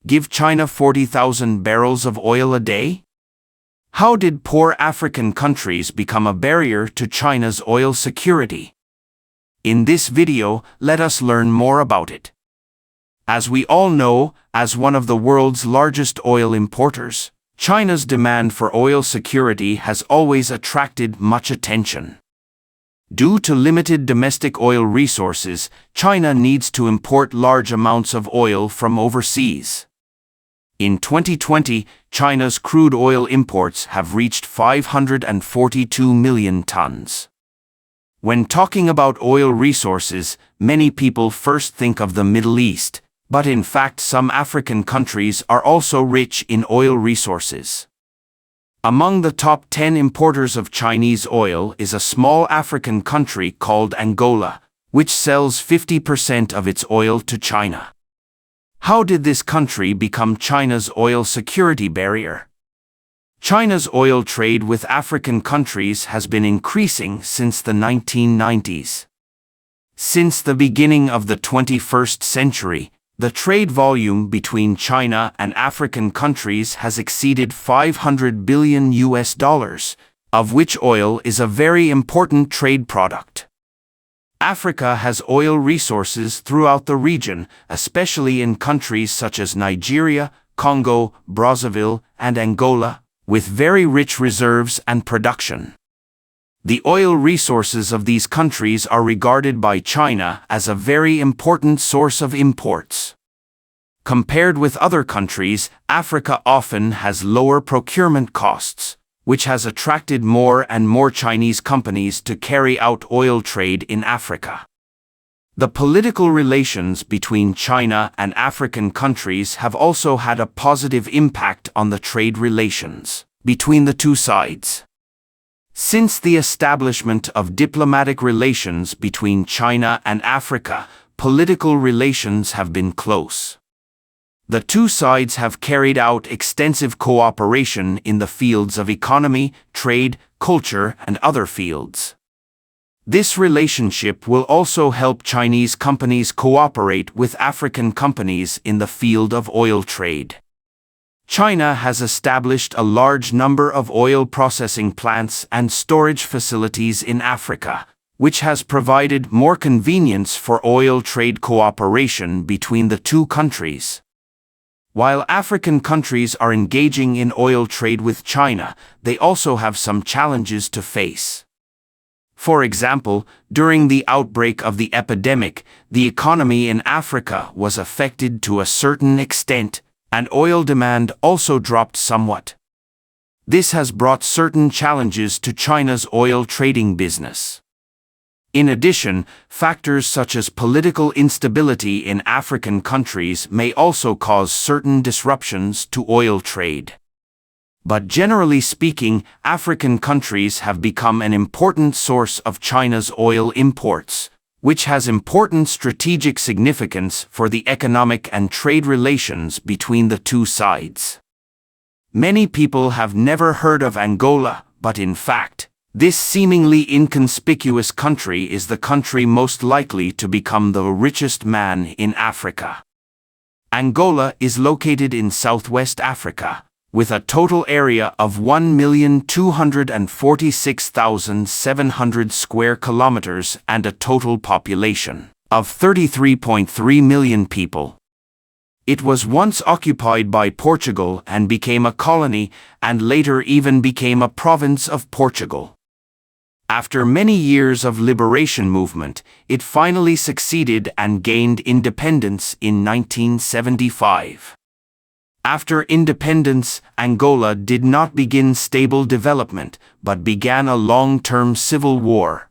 give China 40,000 barrels of oil a day? How did poor African countries become a barrier to China's oil security? In this video, let us learn more about it. As we all know, as one of the world's largest oil importers, China's demand for oil security has always attracted much attention. Due to limited domestic oil resources, China needs to import large amounts of oil from overseas. In 2020, China's crude oil imports have reached 542 million tons. When talking about oil resources, many people first think of the Middle East, but in fact some African countries are also rich in oil resources. Among the top 10 importers of Chinese oil is a small African country called Angola, which sells 50% of its oil to China. How did this country become China's oil security barrier? China's oil trade with African countries has been increasing since the 1990s. Since the beginning of the 21st century, the trade volume between China and African countries has exceeded $500 billion, of which oil is a very important trade product. Africa has oil resources throughout the region, especially in countries such as Nigeria, Congo, Brazzaville, and Angola, with very rich reserves and production. The oil resources of these countries are regarded by China as a very important source of imports. Compared with other countries, Africa often has lower procurement costs, which has attracted more and more Chinese companies to carry out oil trade in Africa. The political relations between China and African countries have also had a positive impact on the trade relations between the two sides. Since the establishment of diplomatic relations between China and Africa, political relations have been close. The two sides have carried out extensive cooperation in the fields of economy, trade, culture, and other fields. This relationship will also help Chinese companies cooperate with African companies in the field of oil trade. China has established a large number of oil processing plants and storage facilities in Africa, which has provided more convenience for oil trade cooperation between the two countries. While African countries are engaging in oil trade with China, they also have some challenges to face. For example, during the outbreak of the epidemic, the economy in Africa was affected to a certain extent, and oil demand also dropped somewhat. This has brought certain challenges to China's oil trading business. In addition, factors such as political instability in African countries may also cause certain disruptions to oil trade. But generally speaking, African countries have become an important source of China's oil imports, which has important strategic significance for the economic and trade relations between the two sides. Many people have never heard of Angola, but in fact, this seemingly inconspicuous country is the country most likely to become the richest man in Africa. Angola is located in southwest Africa, with a total area of 1,246,700 square kilometers and a total population of 33.3 million people. It was once occupied by Portugal and became a colony, and later even became a province of Portugal. After many years of liberation movement, it finally succeeded and gained independence in 1975. After independence, Angola did not begin stable development, but began a long-term civil war.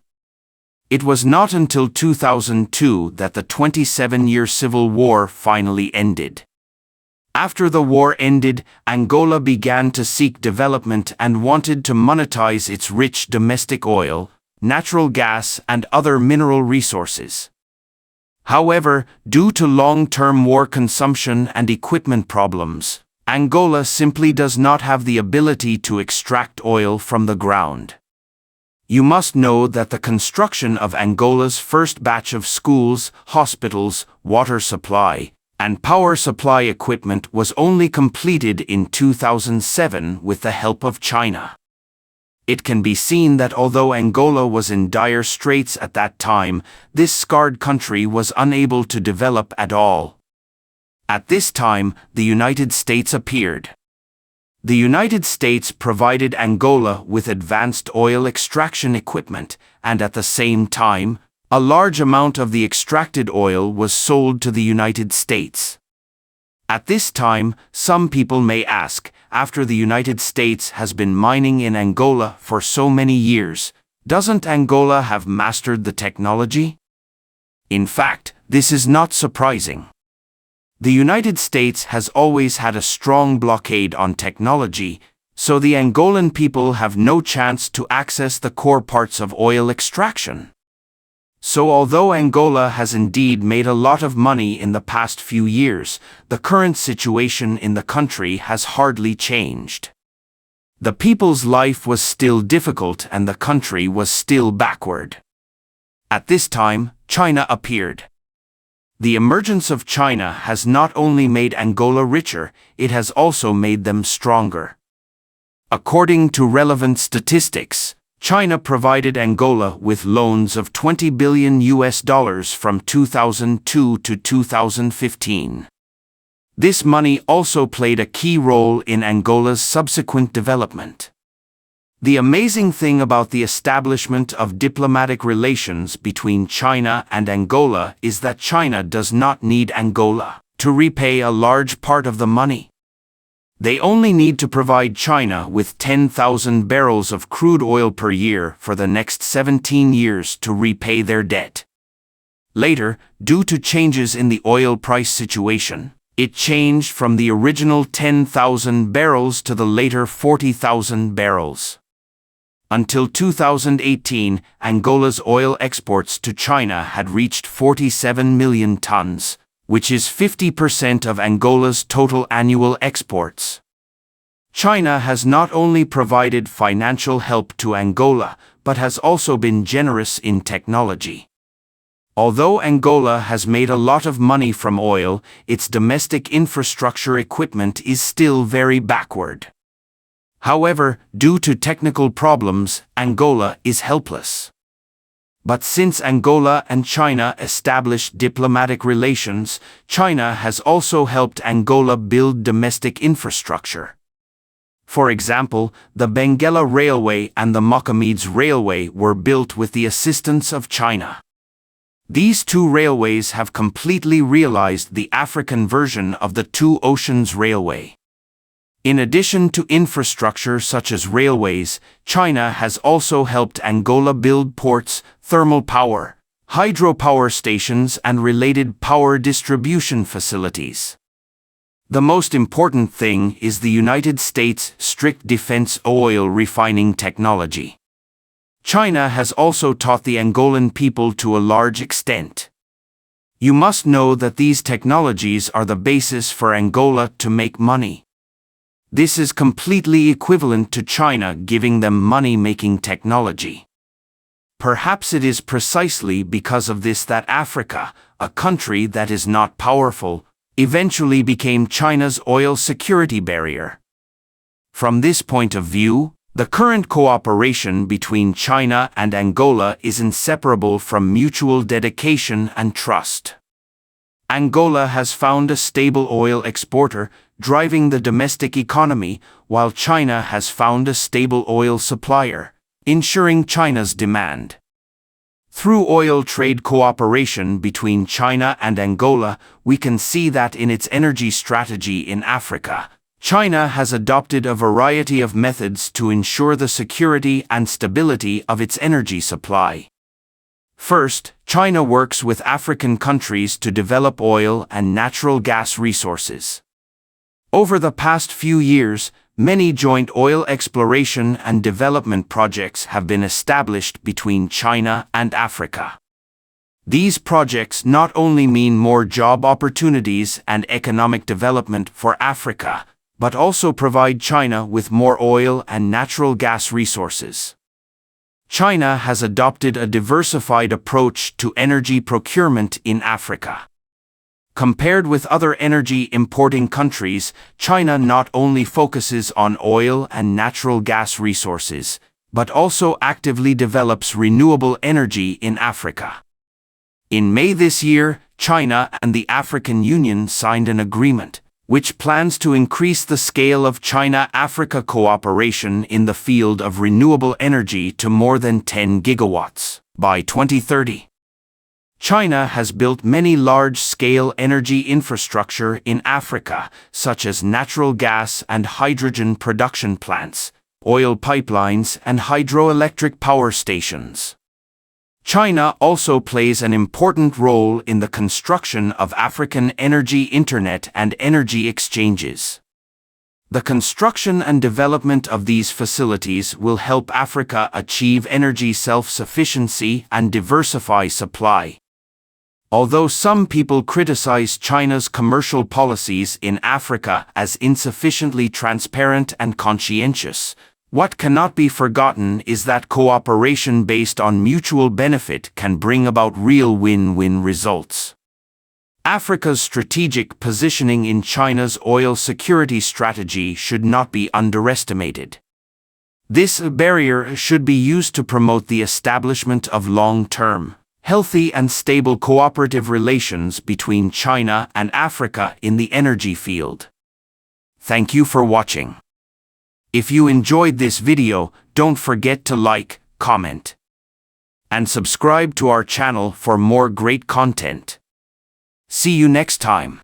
It was not until 2002 that the 27-year civil war finally ended. After the war ended, Angola began to seek development and wanted to monetize its rich domestic oil, natural gas, and other mineral resources. However, due to long-term war consumption and equipment problems, Angola simply does not have the ability to extract oil from the ground. You must know that the construction of Angola's first batch of schools, hospitals, water supply, And power supply equipment was only completed in 2007 with the help of China. It can be seen that although Angola was in dire straits at that time, this scarred country was unable to develop at all. At this time, the United States appeared. The United States provided Angola with advanced oil extraction equipment, and at the same time, a large amount of the extracted oil was sold to the United States. At this time, some people may ask, after the United States has been mining in Angola for so many years, doesn't Angola have mastered the technology? In fact, this is not surprising. The United States has always had a strong blockade on technology, so the Angolan people have no chance to access the core parts of oil extraction. So although Angola has indeed made a lot of money in the past few years, the current situation in the country has hardly changed. The people's life was still difficult and the country was still backward. At this time, China appeared. The emergence of China has not only made Angola richer, it has also made them stronger. According to relevant statistics, China provided Angola with loans of $20 billion from 2002 to 2015. This money also played a key role in Angola's subsequent development. The amazing thing about the establishment of diplomatic relations between China and Angola is that China does not need Angola to repay a large part of the money. They only need to provide China with 10,000 barrels of crude oil per year for the next 17 years to repay their debt. Later, due to changes in the oil price situation, it changed from the original 10,000 barrels to the later 40,000 barrels. Until 2018, Angola's oil exports to China had reached 47 million tons, which is 50% of Angola's total annual exports. China has not only provided financial help to Angola, but has also been generous in technology. Although Angola has made a lot of money from oil, its domestic infrastructure equipment is still very backward. However, due to technical problems, Angola is helpless. But since Angola and China established diplomatic relations, China has also helped Angola build domestic infrastructure. For example, the Benguela Railway and the Mochamedes Railway were built with the assistance of China. These two railways have completely realized the African version of the Two Oceans Railway. In addition to infrastructure such as railways, China has also helped Angola build ports, thermal power, hydropower stations and related power distribution facilities. The most important thing is the United States' strict defense oil refining technology. China has also taught the Angolan people to a large extent. You must know that these technologies are the basis for Angola to make money. This is completely equivalent to China giving them money-making technology. Perhaps it is precisely because of this that Africa, a country that is not powerful, eventually became China's oil security barrier. From this point of view, the current cooperation between China and Angola is inseparable from mutual dedication and trust. Angola has found a stable oil exporter, driving the domestic economy, while China has found a stable oil supplier, ensuring China's demand. Through oil trade cooperation between China and Angola, we can see that in its energy strategy in Africa, China has adopted a variety of methods to ensure the security and stability of its energy supply. First, China works with African countries to develop oil and natural gas resources. Over the past few years, many joint oil exploration and development projects have been established between China and Africa. These projects not only mean more job opportunities and economic development for Africa, but also provide China with more oil and natural gas resources. China has adopted a diversified approach to energy procurement in Africa. Compared with other energy importing countries, China not only focuses on oil and natural gas resources, but also actively develops renewable energy in Africa. In May this year, China and the African Union signed an agreement, which plans to increase the scale of China-Africa cooperation in the field of renewable energy to more than 10 gigawatts by 2030. China has built many large-scale energy infrastructure in Africa, such as natural gas and hydrogen production plants, oil pipelines, and hydroelectric power stations. China also plays an important role in the construction of African energy internet and energy exchanges. The construction and development of these facilities will help Africa achieve energy self-sufficiency and diversify supply. Although some people criticize China's commercial policies in Africa as insufficiently transparent and conscientious, what cannot be forgotten is that cooperation based on mutual benefit can bring about real win-win results. Africa's strategic positioning in China's oil security strategy should not be underestimated. This barrier should be used to promote the establishment of long-term, healthy and stable cooperative relations between China and Africa in the energy field. Thank you for watching. If you enjoyed this video, don't forget to like, comment, and subscribe to our channel for more great content. See you next time.